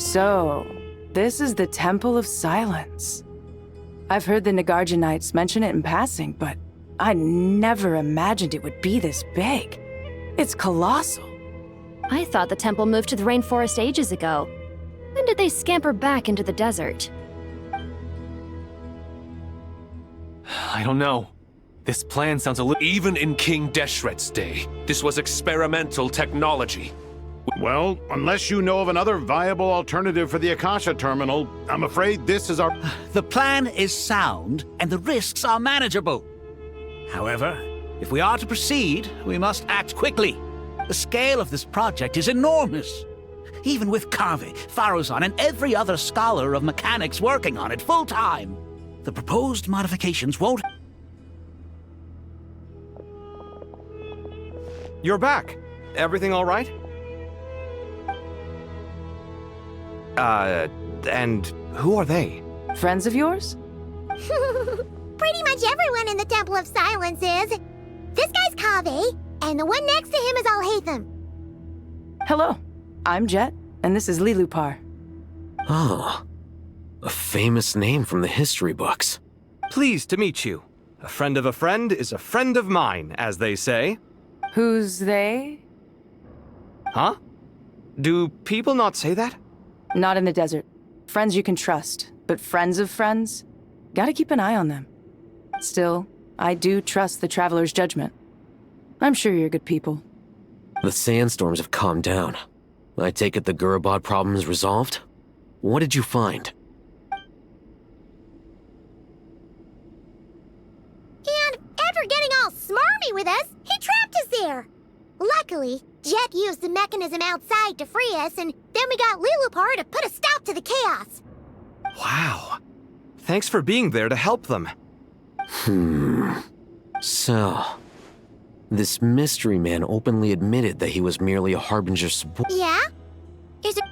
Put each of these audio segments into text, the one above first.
So, this is the Temple of Silence. I've heard the Nagarjanites mention it in passing, but I never imagined it would be this big. It's colossal. I thought the temple moved to the rainforest ages ago. When did they scamper back into the desert? I don't know. This plan sounds a little... Even in King Deshret's day, this was experimental technology. Well, unless you know of another viable alternative for the Akasha terminal, I'm afraid this is our... The plan is sound, and the risks are manageable. However, if we are to proceed, we must act quickly. The scale of this project is enormous. Even with Carvey, Faruzan, and every other scholar of mechanics working on it full-time, the proposed modifications won't... You're back. Everything all right? And who are they? Friends of yours? Pretty much everyone in the Temple of Silence is. This guy's Kaveh, and the one next to him is Alhaitham. Hello, I'm Jet, and this is Lilupar. Oh, a famous name from the history books. Pleased to meet you. A friend of a friend is a friend of mine, as they say. Who's they? Huh? Do people not say that? Not in the desert. Friends you can trust, but friends of friends? Gotta keep an eye on them. Still, I do trust the Traveler's judgment. I'm sure you're good people. The sandstorms have calmed down. I take it the Gurabad problem is resolved? What did you find? And after getting all smarmy with us, he trapped us there. Luckily, Jet used the mechanism outside to free us, and then we got Lilupar to put a stop to the chaos. Wow. Thanks for being there to help them. So... this mystery man openly admitted that he was merely a harbinger support. Yeah? Is it...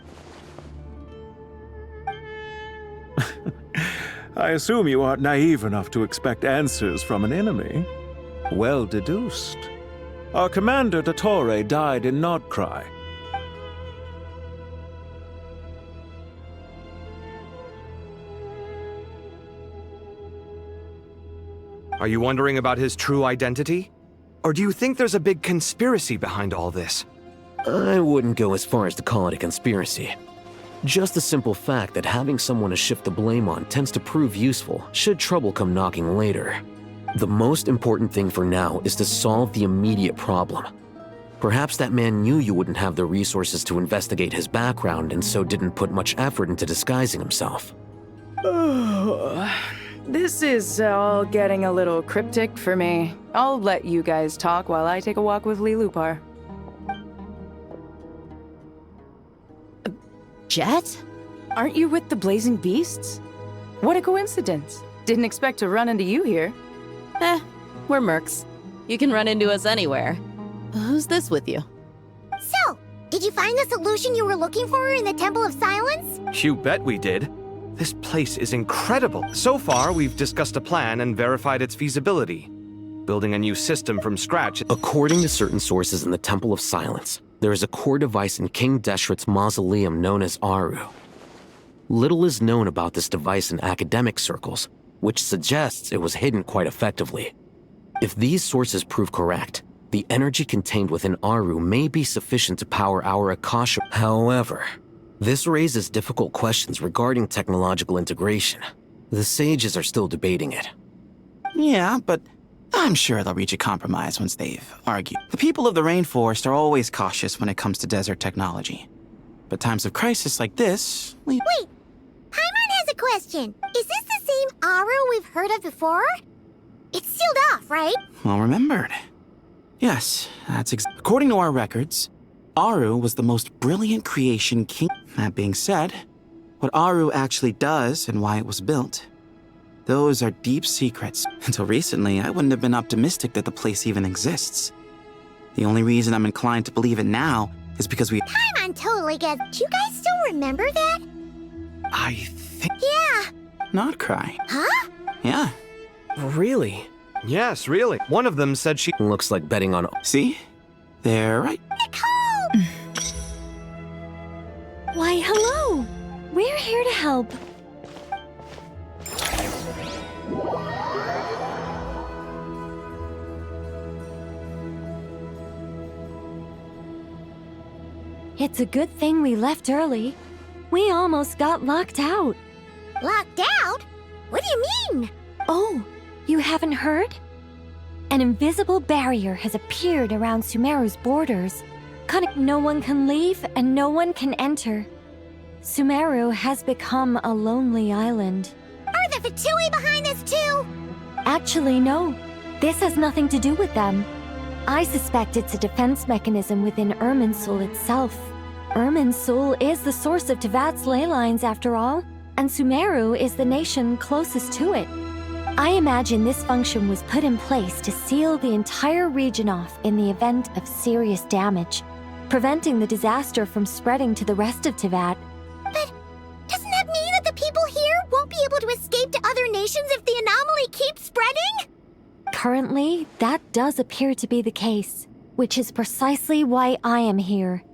I assume you aren't naive enough to expect answers from an enemy. Well deduced. Our commander, Dottore, died in Nodcry. Are you wondering about his true identity? Or do you think there's a big conspiracy behind all this? I wouldn't go as far as to call it a conspiracy. Just the simple fact that having someone to shift the blame on tends to prove useful should trouble come knocking later. The most important thing for now is to solve the immediate problem. Perhaps that man knew you wouldn't have the resources to investigate his background and so didn't put much effort into disguising himself. This is all getting a little cryptic for me. I'll let you guys talk while I take a walk with Lilupar. Jet? Aren't you with the Blazing Beasts? What a coincidence. Didn't expect to run into you here. We're mercs. You can run into us anywhere. Who's this with you? So, did you find the solution you were looking for in the Temple of Silence? You bet we did. This place is incredible. So far, we've discussed a plan and verified its feasibility. Building a new system from scratch. According to certain sources in the Temple of Silence, there is a core device in King Deshret's mausoleum known as Aru. Little is known about this device in academic circles, which suggests it was hidden quite effectively. If these sources prove correct, the energy contained within Aru may be sufficient to power our Akasha. However, this raises difficult questions regarding technological integration. The sages are still debating it. Yeah, but I'm sure they'll reach a compromise once they've argued. The people of the rainforest are always cautious when it comes to desert technology. But times of crisis like this, Wait! Paimon has a question. Is this the same Aru we've heard of before? It's sealed off, right? well remembered. Yes, according to our records, Aru was the most brilliant creation king. That being said, what Aru actually does and why it was built, those are deep secrets. Until recently, I wouldn't have been optimistic that the place even exists. The only reason I'm inclined to believe it now is because we— Paimon totally gets— Do you guys still remember that? I think... Yeah. Not cry. Huh? Yeah. Really? Yes, really. One of them said she... Looks like betting on... See? They're right. Nicole! Why, hello! We're here to help. It's a good thing we left early. We almost got locked out. Locked out? What do you mean? Oh, you haven't heard? An invisible barrier has appeared around Sumeru's borders. No one can leave and no one can enter. Sumeru has become a lonely island. Are the Fatui behind this too? Actually, no. This has nothing to do with them. I suspect it's a defense mechanism within Irminsul itself. Irminsul is the source of Tevat's ley lines, after all, and Sumeru is the nation closest to it. I imagine this function was put in place to seal the entire region off in the event of serious damage, preventing the disaster from spreading to the rest of Tevat. But doesn't that mean that the people here won't be able to escape to other nations if the anomaly keeps spreading? Currently, that does appear to be the case, which is precisely why I am here.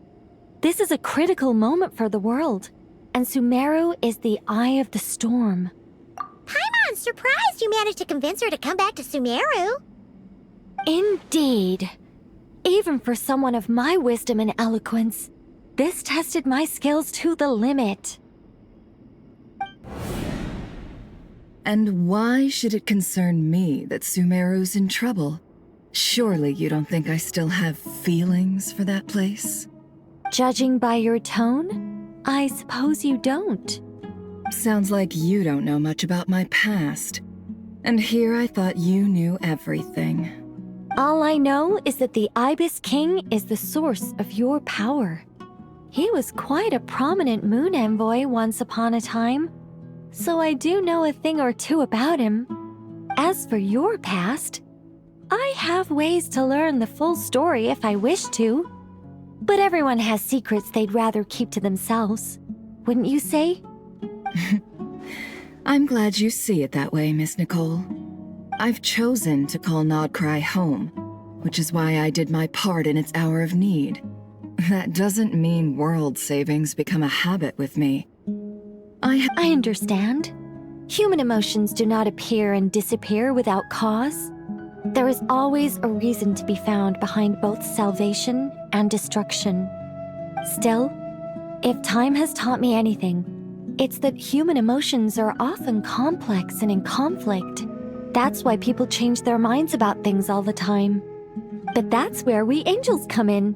This is a critical moment for the world, and Sumeru is the eye of the storm. Paimon's surprised you managed to convince her to come back to Sumeru. Indeed. Even for someone of my wisdom and eloquence, this tested my skills to the limit. And why should it concern me that Sumeru's in trouble? Surely you don't think I still have feelings for that place? Judging by your tone, I suppose you don't. Sounds like you don't know much about my past. And here I thought you knew everything. All I know is that the Ibis King is the source of your power. He was quite a prominent moon envoy once upon a time, so I do know a thing or two about him. As for your past, I have ways to learn the full story if I wish to. But everyone has secrets they'd rather keep to themselves, wouldn't you say? I'm glad you see it that way, Miss Nicole. I've chosen to call Nodcry home, which is why I did my part in its hour of need. That doesn't mean world savings become a habit with me. I understand. Human emotions do not appear and disappear without cause. There is always a reason to be found behind both salvation and destruction. Still, if time has taught me anything, it's that human emotions are often complex and in conflict. That's why people change their minds about things all the time. But that's where we angels come in.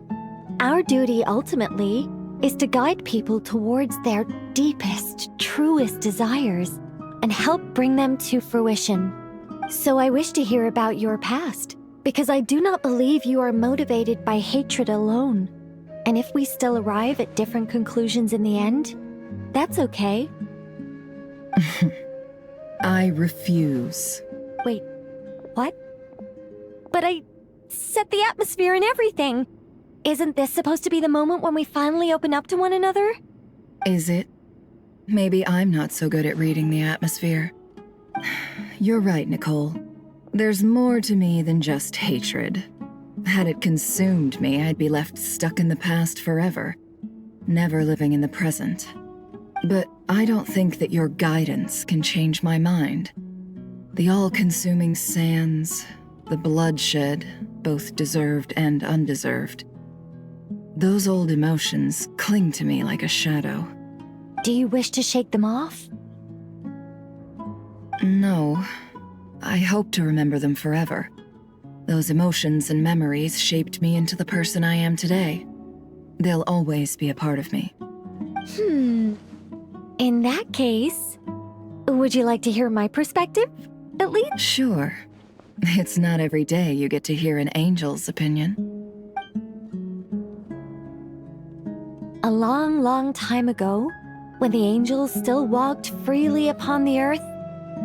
Our duty ultimately is to guide people towards their deepest, truest desires and help bring them to fruition. So I wish to hear about your past, because I do not believe you are motivated by hatred alone. And if we still arrive at different conclusions in the end, that's okay. I refuse. Wait, what? But I set the atmosphere and everything. Isn't this supposed to be the moment when we finally open up to one another? Is it? Maybe I'm not so good at reading the atmosphere. You're right, Nicole. There's more to me than just hatred. Had it consumed me, I'd be left stuck in the past forever, never living in the present. But I don't think that your guidance can change my mind. The all-consuming sands, the bloodshed, both deserved and undeserved. Those old emotions cling to me like a shadow. Do you wish to shake them off? No. I hope to remember them forever. Those emotions and memories shaped me into the person I am today. They'll always be a part of me. In that case, would you like to hear my perspective, at least? Sure. It's not every day you get to hear an angel's opinion. A long, long time ago, when the angels still walked freely upon the earth,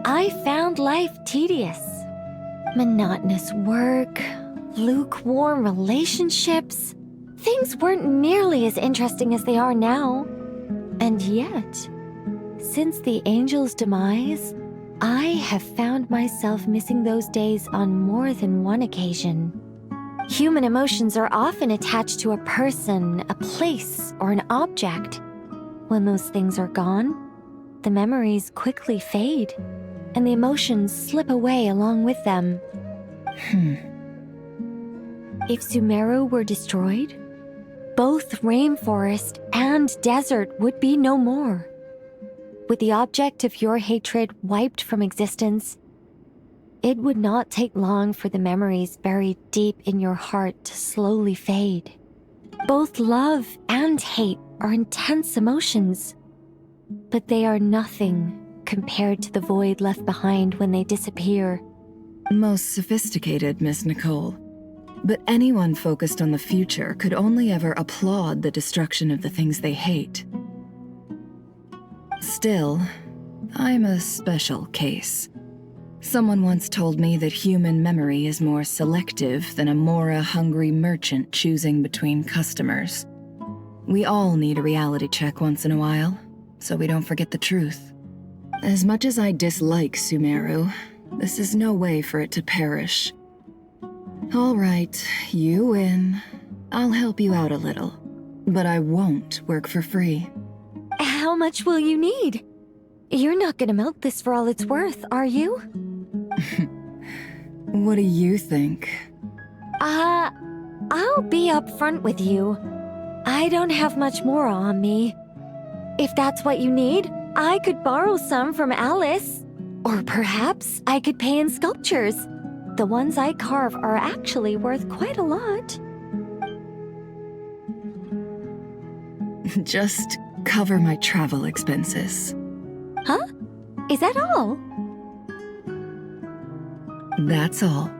I found life tedious. Monotonous work, lukewarm relationships. Things weren't nearly as interesting as they are now. And yet, since the angels' demise, I have found myself missing those days on more than one occasion. Human emotions are often attached to a person, a place, or an object. When those things are gone, the memories quickly fade, and the emotions slip away along with them. If Sumeru were destroyed, both rainforest and desert would be no more. With the object of your hatred wiped from existence, it would not take long for the memories buried deep in your heart to slowly fade. Both love and hate are intense emotions, but they are nothing compared to the void left behind when they disappear. Most sophisticated, Miss Nicole. But anyone focused on the future could only ever applaud the destruction of the things they hate. Still, I'm a special case. Someone once told me that human memory is more selective than a Mora-hungry merchant choosing between customers. We all need a reality check once in a while, so we don't forget the truth. As much as I dislike Sumeru, this is no way for it to perish. All right, you win. I'll help you out a little, but I won't work for free. How much will you need? You're not gonna milk this for all it's worth, are you? What do you think? I'll be upfront with you. I don't have much more on me. If that's what you need, I could borrow some from Alice. Or perhaps I could pay in sculptures. The ones I carve are actually worth quite a lot. Just cover my travel expenses. Huh? Is that all? That's all.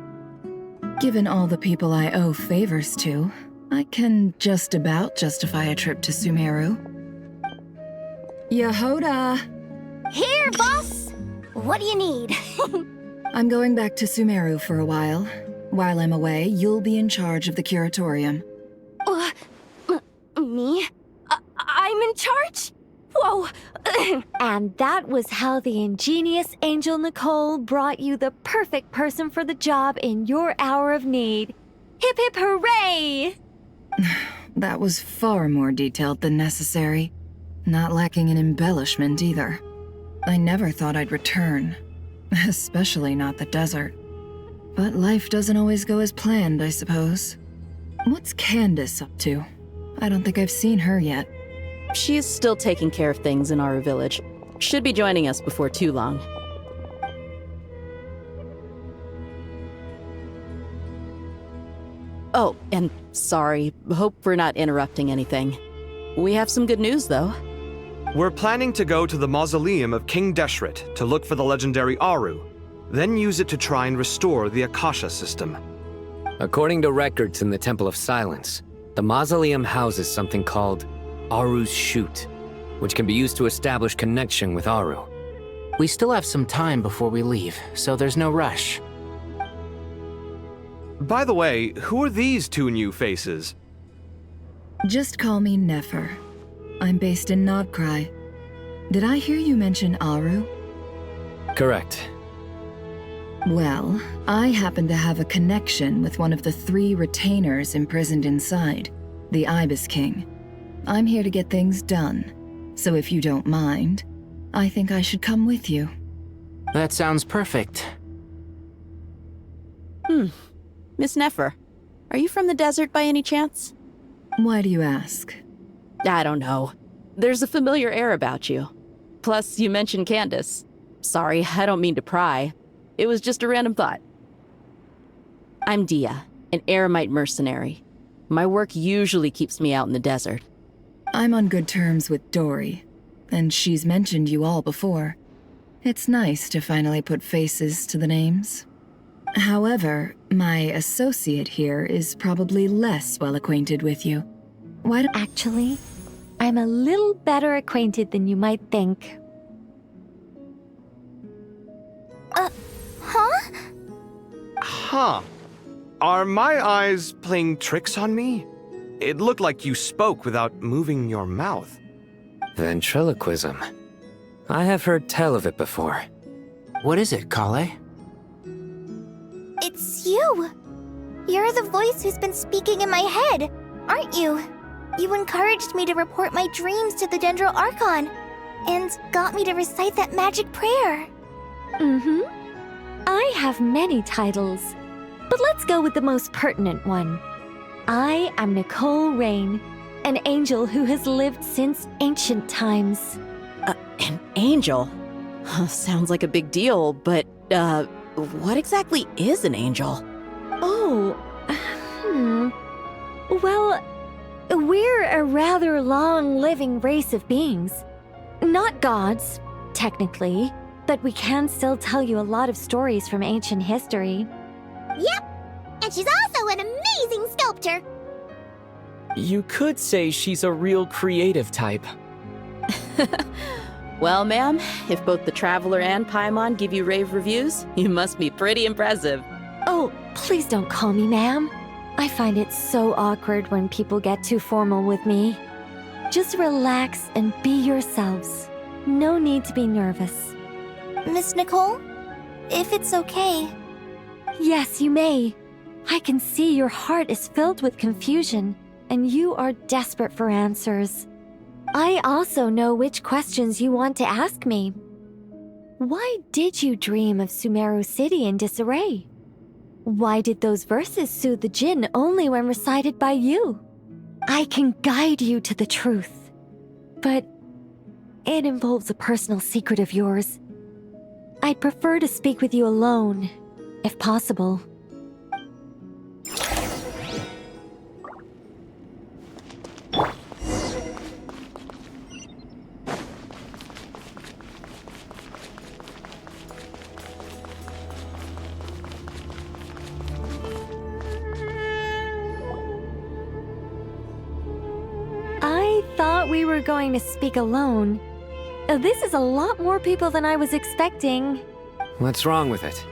Given all the people I owe favors to, I can just about justify a trip to Sumeru. Yehoda! Here, boss! What do you need? I'm going back to Sumeru for a while. While I'm away, you'll be in charge of the curatorium. Me? I'm in charge? Whoa! And that was how the ingenious Angel Nicole brought you the perfect person for the job in your hour of need. Hip hip hooray! That was far more detailed than necessary. Not lacking in embellishment either. I never thought I'd return. Especially not the desert. But life doesn't always go as planned, I suppose. What's Candace up to? I don't think I've seen her yet. She is still taking care of things in our village. Should be joining us before too long. Oh, and sorry. Hope we're not interrupting anything. We have some good news, though. We're planning to go to the mausoleum of King Deshret to look for the legendary Aru, then use it to try and restore the Akasha system. According to records in the Temple of Silence, the mausoleum houses something called Aru's Chute, which can be used to establish connection with Aru. We still have some time before we leave, so there's no rush. By the way, who are these two new faces? Just call me Nefer. I'm based in Nodcry. Did I hear you mention Aru? Correct. Well, I happen to have a connection with one of the 3 retainers imprisoned inside, the Ibis King. I'm here to get things done, so if you don't mind, I think I should come with you. That sounds perfect. Miss Nefer, are you from the desert by any chance? Why do you ask? I don't know. There's a familiar air about you. Plus, you mentioned Candace. Sorry, I don't mean to pry. It was just a random thought. I'm Dia, an Eremite mercenary. My work usually keeps me out in the desert. I'm on good terms with Dory, and she's mentioned you all before. It's nice to finally put faces to the names. However, my associate here is probably less well acquainted with you. Why don't— Actually, I'm a little better acquainted than you might think. Huh? Huh. Are my eyes playing tricks on me? It looked like you spoke without moving your mouth. Ventriloquism. I have heard tell of it before. What is it, Kale? It's you! You're the voice who's been speaking in my head, aren't you? You encouraged me to report my dreams to the Dendro Archon, and got me to recite that magic prayer. Mm-hmm. I have many titles, but let's go with the most pertinent one. I am Nicole Rain, an angel who has lived since ancient times. An angel? Sounds like a big deal, but, what exactly is an angel? Oh, Well, we're a rather long-living race of beings. Not gods, technically, but we can still tell you a lot of stories from ancient history. Yep, and she's also an amazing sculptor. You could say she's a real creative type. Well, ma'am, if both the Traveler and Paimon give you rave reviews, you must be pretty impressive. Oh, please don't call me ma'am. I find it so awkward when people get too formal with me. Just relax and be yourselves. No need to be nervous. Miss Nicole, if it's okay. Yes, you may. I can see your heart is filled with confusion, and you are desperate for answers. I also know which questions you want to ask me. Why did you dream of Sumeru City in disarray? Why did those verses soothe the Jinn only when recited by you? I can guide you to the truth, but it involves a personal secret of yours. I'd prefer to speak with you alone, if possible. I thought we were going to speak alone. This is a lot more people than I was expecting. What's wrong with it?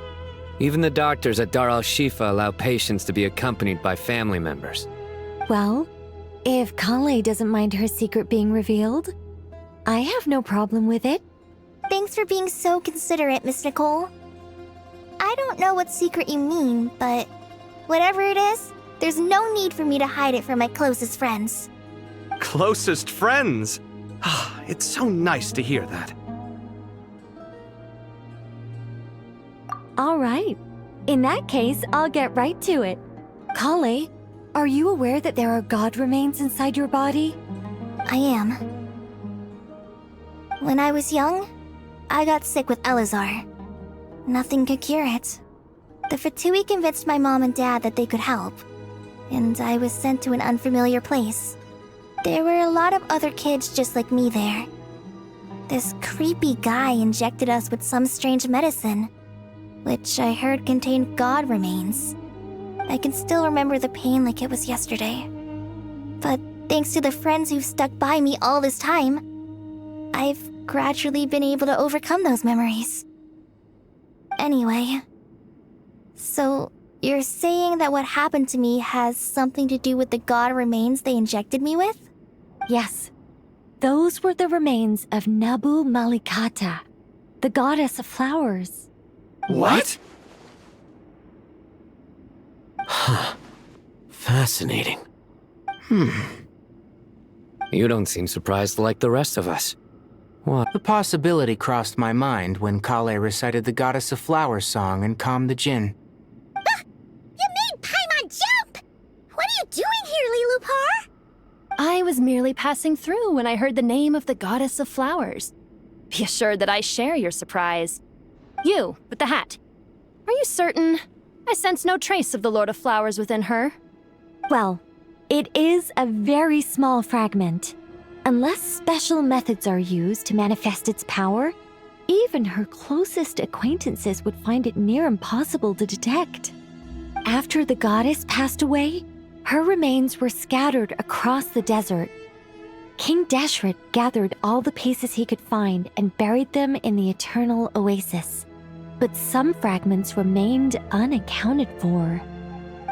Even the doctors at Dar al-Shifa allow patients to be accompanied by family members. Well, if Kale doesn't mind her secret being revealed, I have no problem with it. Thanks for being so considerate, Miss Nicole. I don't know what secret you mean, but whatever it is, there's no need for me to hide it from my closest friends. Closest friends? It's so nice to hear that. All right. In that case, I'll get right to it. Kale, are you aware that there are god remains inside your body? I am. When I was young, I got sick with Elazar. Nothing could cure it. The Fatui convinced my mom and dad that they could help, and I was sent to an unfamiliar place. There were a lot of other kids just like me there. This creepy guy injected us with some strange medicine, which I heard contained god remains. I can still remember the pain like it was yesterday. But thanks to the friends who've stuck by me all this time, I've gradually been able to overcome those memories. Anyway, so you're saying that what happened to me has something to do with the god remains they injected me with? Yes. Those were the remains of Nabu Malikata, the goddess of flowers. What? Huh. Fascinating. You don't seem surprised like the rest of us. What? The possibility crossed my mind when Kale recited the Goddess of Flowers song and calmed the Jinn. Ah! You made Paimon jump! What are you doing here, Lilupar? I was merely passing through when I heard the name of the Goddess of Flowers. Be assured that I share your surprise. You, with the hat. Are you certain? I sense no trace of the Lord of Flowers within her. Well, it is a very small fragment. Unless special methods are used to manifest its power, even her closest acquaintances would find it near impossible to detect. After the goddess passed away, her remains were scattered across the desert. King Deshret gathered all the pieces he could find and buried them in the Eternal Oasis. But some fragments remained unaccounted for.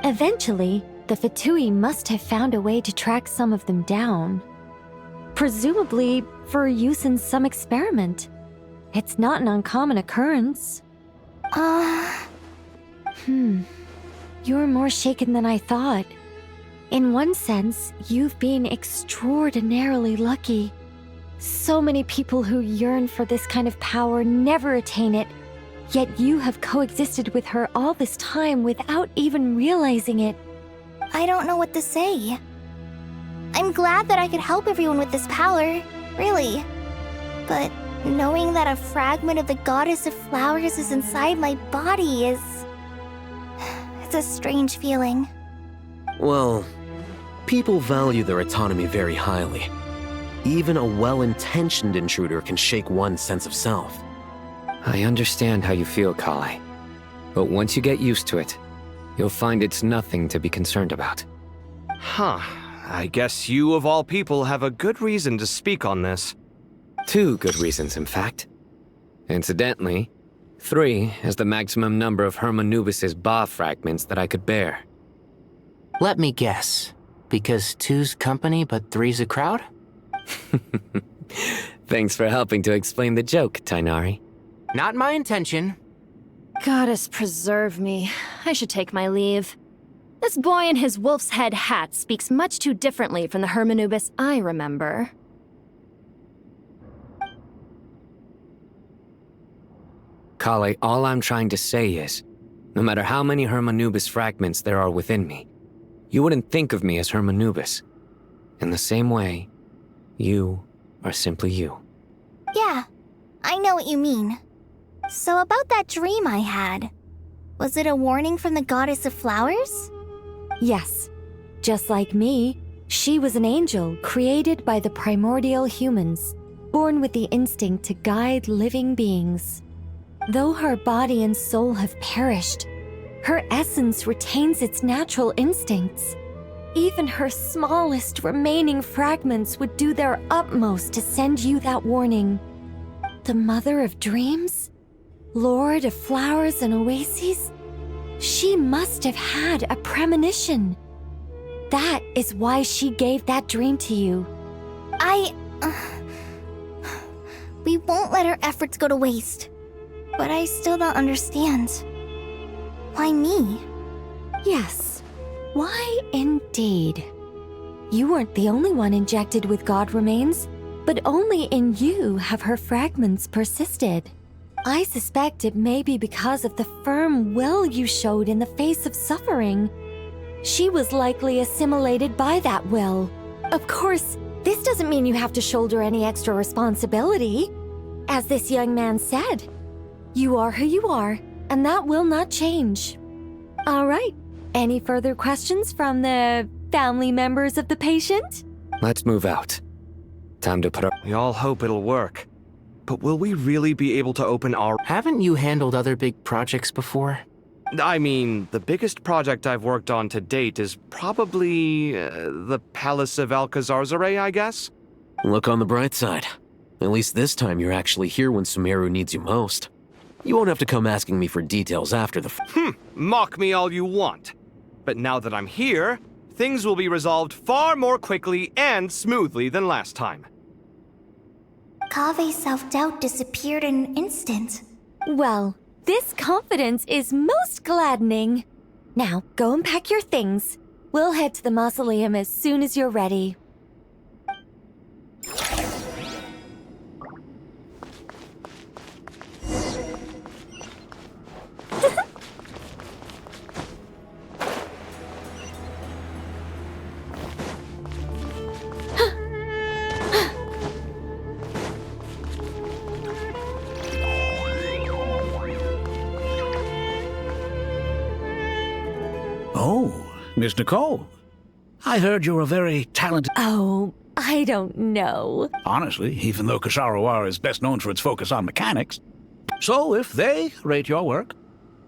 Eventually, the Fatui must have found a way to track some of them down. Presumably for use in some experiment. It's not an uncommon occurrence. Uh... You're more shaken than I thought. In one sense, you've been extraordinarily lucky. So many people who yearn for this kind of power never attain it, yet you have coexisted with her all this time without even realizing it. I don't know what to say. I'm glad that I could help everyone with this power, really. But knowing that a fragment of the goddess of flowers is inside my body is... it's a strange feeling. Well, people value their autonomy very highly. Even a well-intentioned intruder can shake one's sense of self. I understand how you feel, Kale. But once you get used to it, you'll find it's nothing to be concerned about. Huh. I guess you, of all people, have a good reason to speak on this. 2 good reasons, in fact. Incidentally, 3 is the maximum number of Hermanubis's Ba fragments that I could bear. Let me guess. Because 2's company, but 3's a crowd? Thanks for helping to explain the joke, Tainari. Not my intention. Goddess preserve me. I should take my leave. This boy in his wolf's head hat speaks much too differently from the Hermanubis I remember. Kale, all I'm trying to say is, no matter how many Hermanubis fragments there are within me, you wouldn't think of me as Hermanubis. In the same way, you are simply you. Yeah, I know what you mean. So about that dream I had, was it a warning from the goddess of flowers? Yes. Just like me, she was an angel created by the primordial humans, born with the instinct to guide living beings. Though her body and soul have perished, her essence retains its natural instincts. Even her smallest remaining fragments would do their utmost to send you that warning. The mother of dreams? Lord of flowers and oases? She must have had a premonition. That is why she gave that dream to you. We won't let our efforts go to waste. But I still don't understand. Why me? Yes. Why indeed? You weren't the only one injected with god remains, but only in you have her fragments persisted. I suspect it may be because of the firm will you showed in the face of suffering. She was likely assimilated by that will. Of course, this doesn't mean you have to shoulder any extra responsibility. As this young man said, you are who you are, and that will not change. All right. Any further questions from the family members of the patient? Let's move out. Time to put up. We all hope it'll work. But will we really be able to open our... Haven't you handled other big projects before? I mean, the biggest project I've worked on to date is probably the Palace of Alcazarzaray, I guess? Look on the bright side. At least this time you're actually here when Sumeru needs you most. You won't have to come asking me for details after the Mock me all you want. But now that I'm here, things will be resolved far more quickly and smoothly than last time. Kave's self-doubt disappeared in an instant. Well, this confidence is most gladdening. Now, go and pack your things. We'll head to the mausoleum as soon as you're ready. Oh, Miss Nicole. I heard you're a very talented... Oh, I don't know. Honestly, even though Kasharawara is best known for its focus on mechanics. So if they rate your work,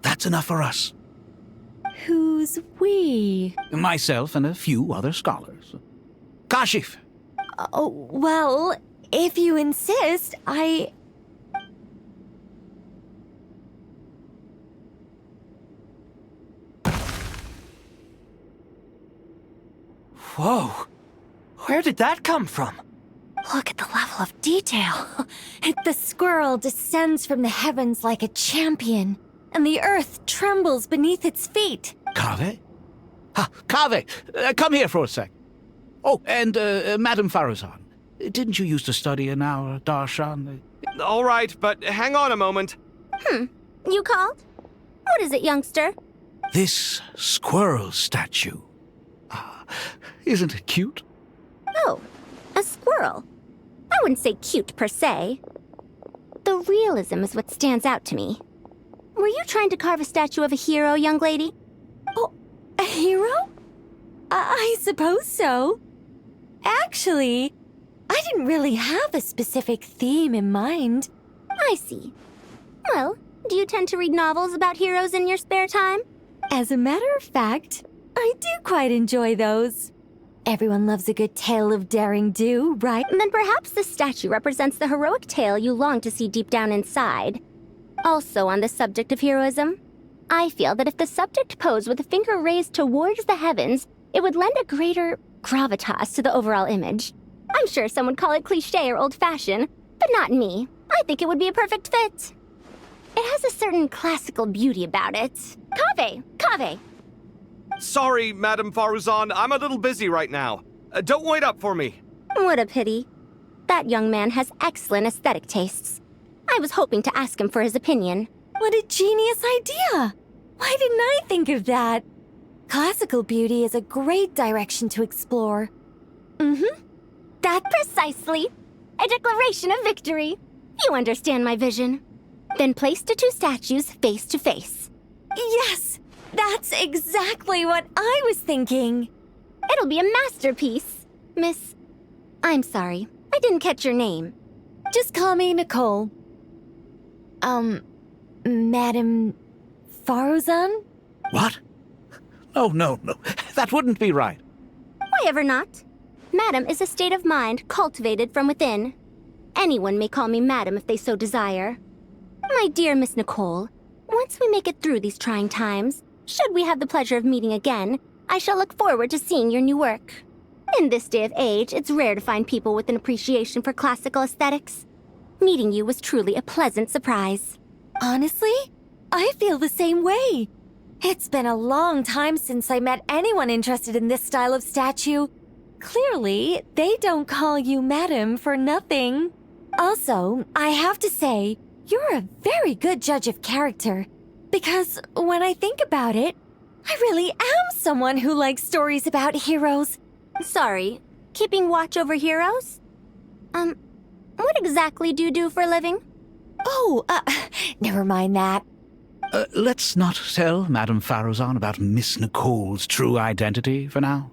that's enough for us. Who's we? Myself and a few other scholars. Kashif. Oh, well, if you insist, Whoa! Where did that come from? Look at the level of detail. The squirrel descends from the heavens like a champion, and the earth trembles beneath its feet. Kave? Kaveh, come here for a sec. Oh, and Madame Farazan, didn't you used to study in our darshan? All right, but hang on a moment. You called? What is it, youngster? This squirrel statue. Isn't it cute? Oh, a squirrel. I wouldn't say cute per se. The realism is what stands out to me. Were you trying to carve a statue of a hero, young lady? Oh, a hero? I suppose so. Actually, I didn't really have a specific theme in mind. I see. Well, do you tend to read novels about heroes in your spare time? As a matter of fact, I do quite enjoy those. Everyone loves a good tale of daring do, right? Then perhaps the statue represents the heroic tale you long to see deep down inside. Also on the subject of heroism, I feel that if the subject posed with a finger raised towards the heavens, it would lend a greater gravitas to the overall image. I'm sure some would call it cliché or old-fashioned, but not me. I think it would be a perfect fit. It has a certain classical beauty about it. Kaveh! Sorry, Madame Faruzan, I'm a little busy right now. Don't wait up for me. What a pity. That young man has excellent aesthetic tastes. I was hoping to ask him for his opinion. What a genius idea! Why didn't I think of that? Classical beauty is a great direction to explore. That precisely. A declaration of victory. You understand my vision. Then place the two statues face to face. Yes! That's exactly what I was thinking. It'll be a masterpiece. Miss... I'm sorry. I didn't catch your name. Just call me Nicole. Madame Faruzan? What? No. That wouldn't be right. Why ever not? Madam is a state of mind cultivated from within. Anyone may call me Madam if they so desire. My dear Miss Nicole, once we make it through these trying times, should we have the pleasure of meeting again, I shall look forward to seeing your new work. In this day of age, it's rare to find people with an appreciation for classical aesthetics. Meeting you was truly a pleasant surprise. Honestly, I feel the same way. It's been a long time since I met anyone interested in this style of statue. Clearly, they don't call you Madam for nothing. Also, I have to say, you're a very good judge of character. Because when I think about it, I really am someone who likes stories about heroes. Sorry, keeping watch over heroes? What exactly do you do for a living? Oh, never mind that. Let's not tell Madame Farazan about Miss Nicole's true identity for now.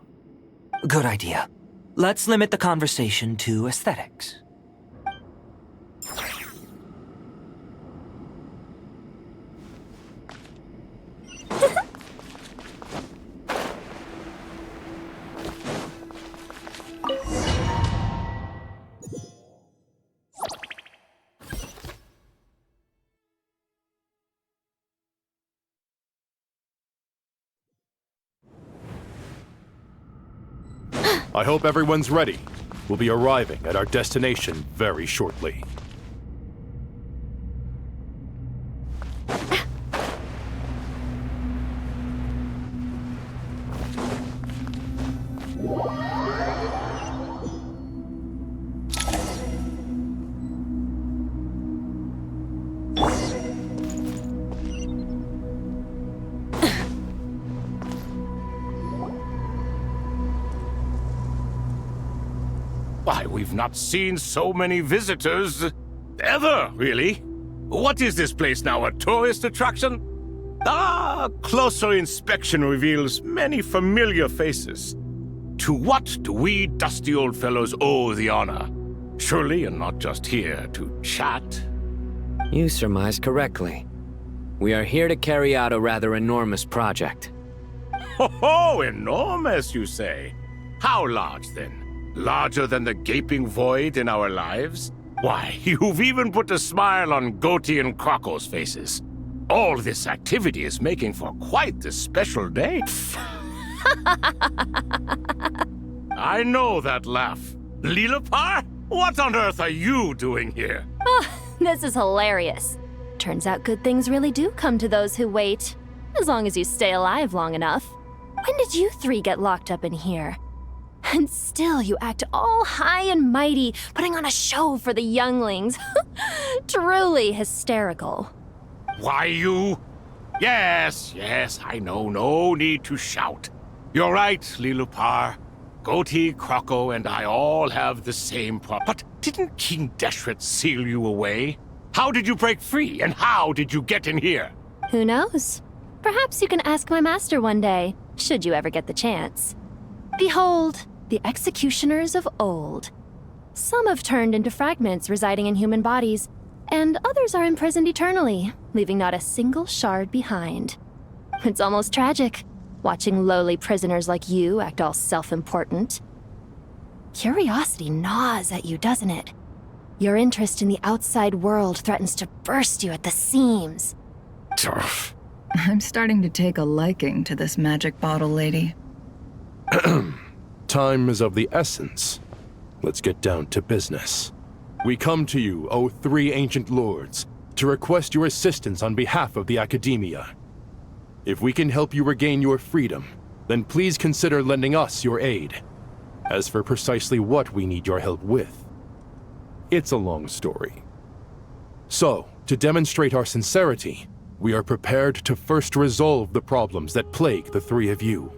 Good idea. Let's limit the conversation to aesthetics. I hope everyone's ready. We'll be arriving at our destination very shortly. Why, we've not seen so many visitors ever, really. What is this place now, a tourist attraction? Closer inspection reveals many familiar faces. To what do we dusty old fellows owe the honor? Surely you're not just here to chat. You surmise correctly. We are here to carry out a rather enormous project. Ho, enormous, you say? How large, then? Larger than the gaping void in our lives? Why, you've even put a smile on Goatee and Crocco's faces. All this activity is making for quite the special day. I know that laugh. Lilapar? What on earth are you doing here? Oh, this is hilarious. Turns out good things really do come to those who wait. As long as you stay alive long enough. When did you three get locked up in here? And still you act all high and mighty, putting on a show for the younglings. Truly hysterical. Why, you... Yes, I know, no need to shout. You're right, Lilupar. Goatee, Croco, and I all have the same problem. But didn't King Deshret seal you away? How did you break free, and how did you get in here? Who knows? Perhaps you can ask my master one day, should you ever get the chance. Behold, the executioners of old. Some have turned into fragments residing in human bodies, and others are imprisoned eternally, leaving not a single shard behind. It's almost tragic, watching lowly prisoners like you act all self-important. Curiosity gnaws at you, doesn't it? Your interest in the outside world threatens to burst you at the seams. Turf. I'm starting to take a liking to this magic bottle lady. Time is of the essence. Let's get down to business. We come to you, O three ancient lords, to request your assistance on behalf of the Academia. If we can help you regain your freedom, then please consider lending us your aid. As for precisely what we need your help with, it's a long story. So, to demonstrate our sincerity, we are prepared to first resolve the problems that plague the three of you.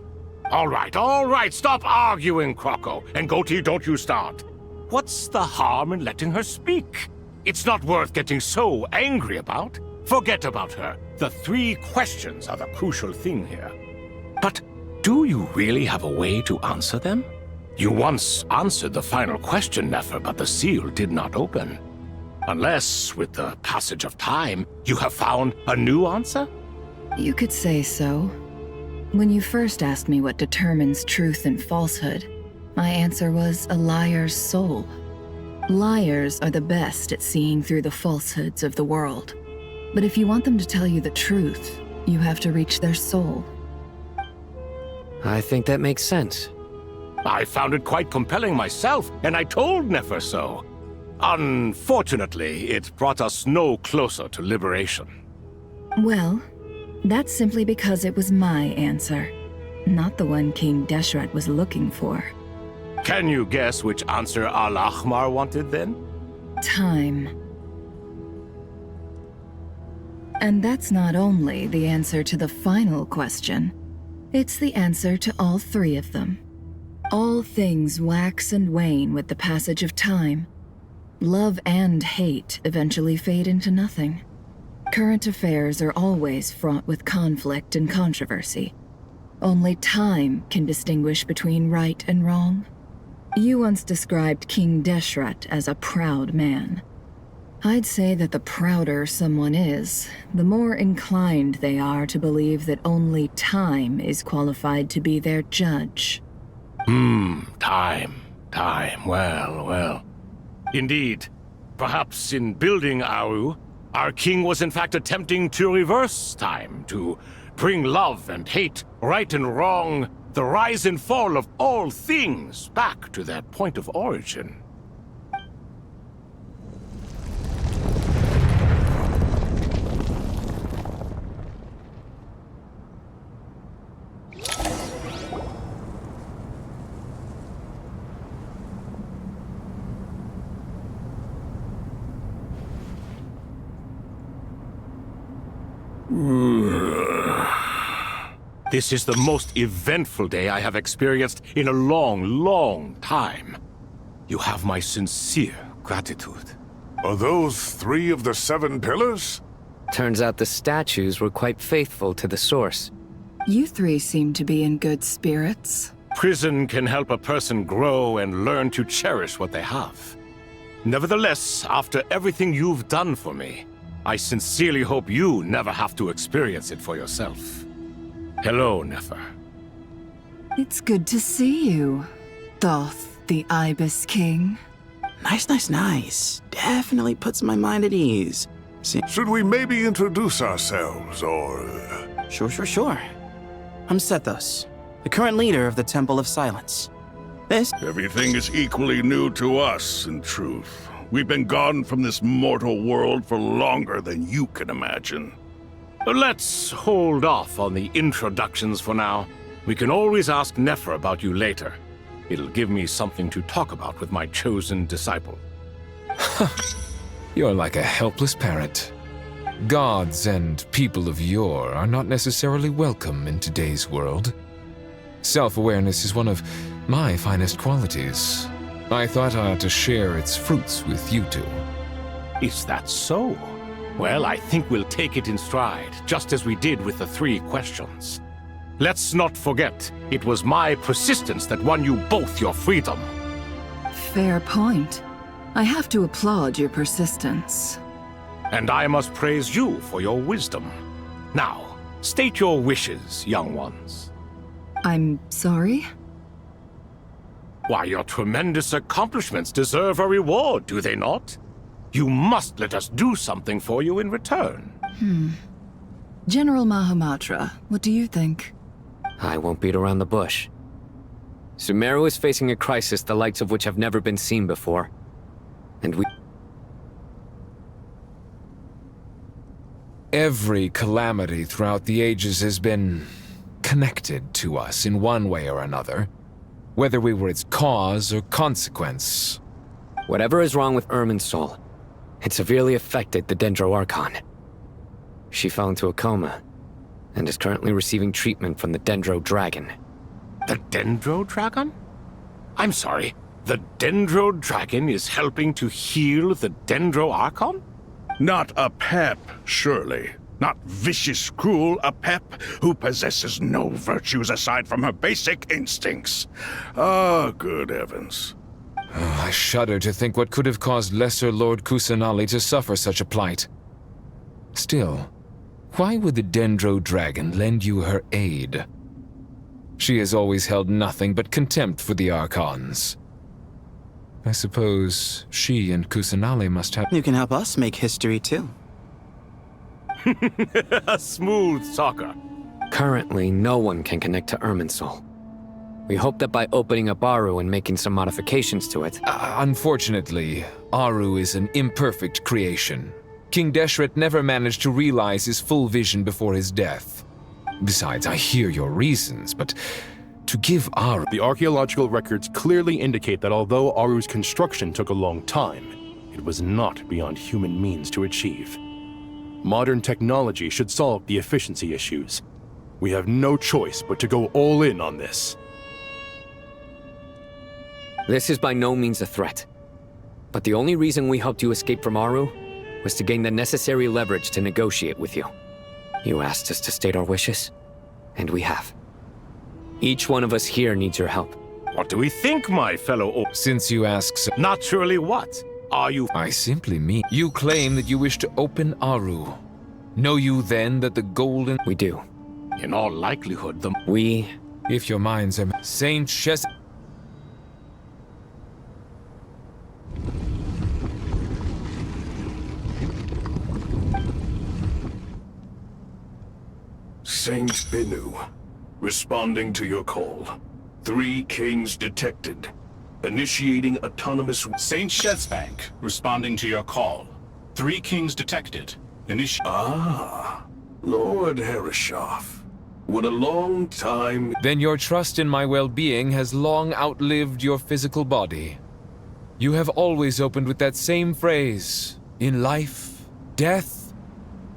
All right, stop arguing, Croco. And Goatee, don't you start. What's the harm in letting her speak? It's not worth getting so angry about. Forget about her. The three questions are the crucial thing here. But do you really have a way to answer them? You once answered the final question, Nefer, but the seal did not open. Unless, with the passage of time, you have found a new answer? You could say so. When you first asked me what determines truth and falsehood, my answer was a liar's soul. Liars are the best at seeing through the falsehoods of the world. But if you want them to tell you the truth, you have to reach their soul. I think that makes sense. I found it quite compelling myself, and I told Nefer so. Unfortunately, it brought us no closer to liberation. Well, that's simply because it was my answer, not the one King Deshret was looking for. Can you guess which answer Al-Ahmar wanted then? Time. And that's not only the answer to the final question, it's the answer to all three of them. All things wax and wane with the passage of time. Love and hate eventually fade into nothing. Current affairs are always fraught with conflict and controversy. Only time can distinguish between right and wrong. You once described King Deshret as a proud man. I'd say that the prouder someone is, the more inclined they are to believe that only time is qualified to be their judge. Time. Well. Indeed. Perhaps in building Aru, our king was in fact attempting to reverse time, to bring love and hate, right and wrong, the rise and fall of all things back to their point of origin. This is the most eventful day I have experienced in a long time. You have my sincere gratitude. Are those 3 of the 7 pillars? Turns out the statues were quite faithful to the source. You three seem to be in good spirits. Prison can help a person grow and learn to cherish what they have. Nevertheless, after everything you've done for me, I sincerely hope you never have to experience it for yourself. Hello, Nefer. It's good to see you, Thoth, the Ibis King. Nice. Definitely puts my mind at ease. Should we maybe introduce ourselves, or... Sure. I'm Sethos, the current leader of the Temple of Silence. Everything is equally new to us, in truth. We've been gone from this mortal world for longer than you can imagine. Let's hold off on the introductions for now. We can always ask Nefer about you later. It'll give me something to talk about with my chosen disciple. You're like a helpless parrot. Gods and people of yore are not necessarily welcome in today's world. Self-awareness is one of my finest qualities. I thought I ought to share its fruits with you two. Is that so? Well, I think we'll take it in stride, just as we did with the 3 questions. Let's not forget, it was my persistence that won you both your freedom. Fair point. I have to applaud your persistence. And I must praise you for your wisdom. Now, state your wishes, young ones. I'm sorry? Why, your tremendous accomplishments deserve a reward, do they not? You must let us do something for you in return. General Mahamatra, what do you think? I won't beat around the bush. Sumeru is facing a crisis the likes of which have never been seen before. And we... Every calamity throughout the ages has been connected to us in one way or another, whether we were its cause or consequence. Whatever is wrong with Irminsul, it severely affected the Dendro Archon. She fell into a coma and is currently receiving treatment from the Dendro Dragon. The Dendro Dragon? I'm sorry, the Dendro Dragon is helping to heal the Dendro Archon? Not a pep, surely. Not vicious, cruel, a pep who possesses no virtues aside from her basic instincts. Ah, good heavens. Oh, I shudder to think what could have caused Lesser Lord Kusanali to suffer such a plight. Still, why would the Dendro Dragon lend you her aid? She has always held nothing but contempt for the Archons. I suppose she and Kusanali must have... You can help us make history too. A smooth talker. Currently, no one can connect to Irminsul. We hope that by opening up Aru and making some modifications to it... Unfortunately, Aru is an imperfect creation. King Deshret never managed to realize his full vision before his death. Besides, I hear your reasons, but to give Aru... The archaeological records clearly indicate that although Aru's construction took a long time, it was not beyond human means to achieve. Modern technology should solve the efficiency issues. We have no choice but to go all in on this. This is by no means a threat. But the only reason we helped you escape from Aru was to gain the necessary leverage to negotiate with you. You asked us to state our wishes, and we have. Each one of us here needs your help. What do we think, my fellow... Since you ask so... Naturally what? Are you... I simply mean... You claim that you wish to open Aru. Know you then that the golden... We do. In all likelihood, the... We... If your minds are... Saint Ches... Saint Binu, responding to your call. 3 kings detected. Initiating autonomous... Saint Shezbank, responding to your call. 3 kings detected. Ah, Lord Herreshoff. What a long time... Then your trust in my well-being has long outlived your physical body. You have always opened with that same phrase. In life, death,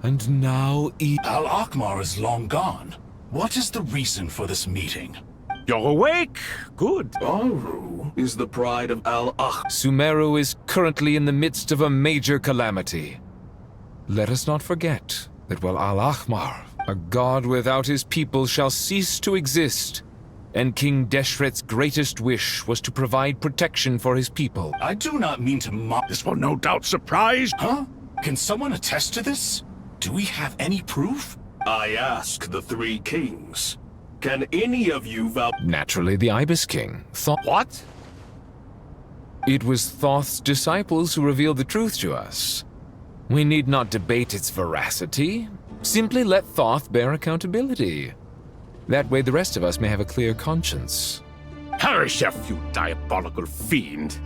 and now Al-Akhmar is long gone. What is the reason for this meeting? You're awake? Good. Aru is the pride of Al-Akhmar. Sumeru is currently in the midst of a major calamity. Let us not forget that while Al-Akhmar, a god without his people, shall cease to exist, and King Deshret's greatest wish was to provide protection for his people. I do not mean to mock. This will no doubt surprise... Huh? Can someone attest to this? Do we have any proof? I ask the 3 kings. Can any of you vouch... Naturally, the Ibis King. What? It was Thoth's disciples who revealed the truth to us. We need not debate its veracity. Simply let Thoth bear accountability. That way the rest of us may have a clear conscience. Herreshoff, you diabolical fiend.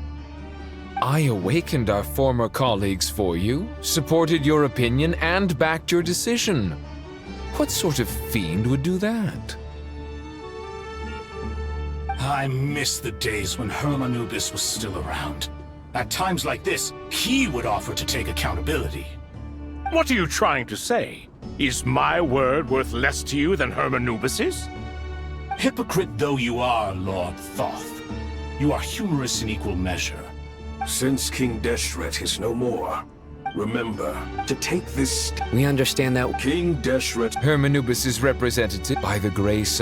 I awakened our former colleagues for you, supported your opinion, and backed your decision. What sort of fiend would do that? I miss the days when Hermanubis was still around. At times like this, he would offer to take accountability. What are you trying to say? Is my word worth less to you than Hermanubis's? Hypocrite though you are, Lord Thoth, you are humorous in equal measure. Since King Deshret is no more, remember to take this. We understand that King Deshret. Hermanubis is represented by the grace.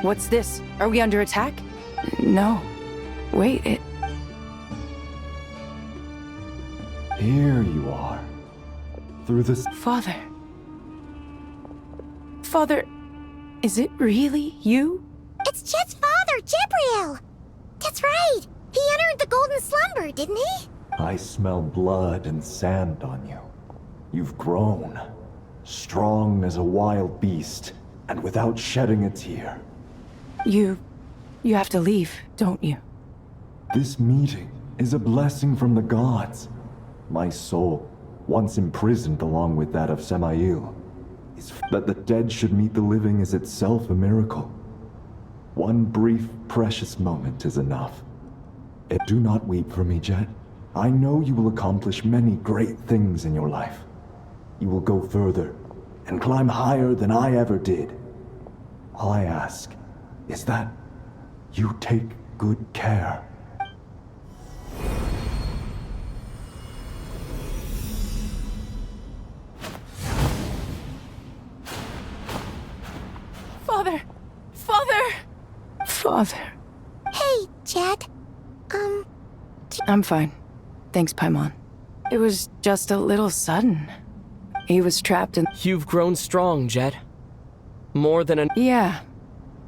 What's this? Are we under attack? No. Wait, it... Here you are. Through this... Father. Father, is it really you? It's Jet's father, Jibriel! That's right! He entered the golden slumber, didn't he? I smell blood and sand on you. You've grown. Strong as a wild beast, and without shedding a tear. You have to leave, don't you? This meeting is a blessing from the gods. My soul, once imprisoned along with that of Semail, is that the dead should meet the living is itself a miracle. One brief, precious moment is enough. Do not weep for me, Jet. I know you will accomplish many great things in your life. You will go further and climb higher than I ever did. All I ask is that you take good care. Father! Father! Father. Hey, Jet. I'm fine. Thanks, Paimon. It was just a little sudden. He was trapped in... You've grown strong, Jet. More than an... Yeah.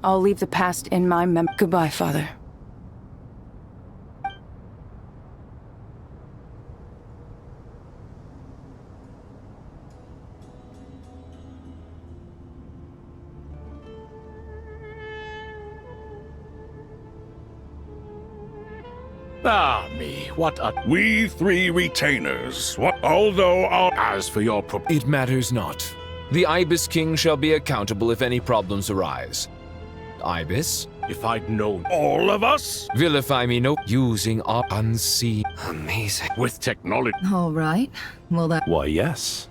I'll leave the past in my Goodbye, Father. Ah, me, what a... We three retainers, although our... As for your It matters not. The Ibis King shall be accountable if any problems arise. Ibis? If I'd known all of us? Vilify me no using our unseen. Amazing. With technology. All right. Well, that... Why, yes.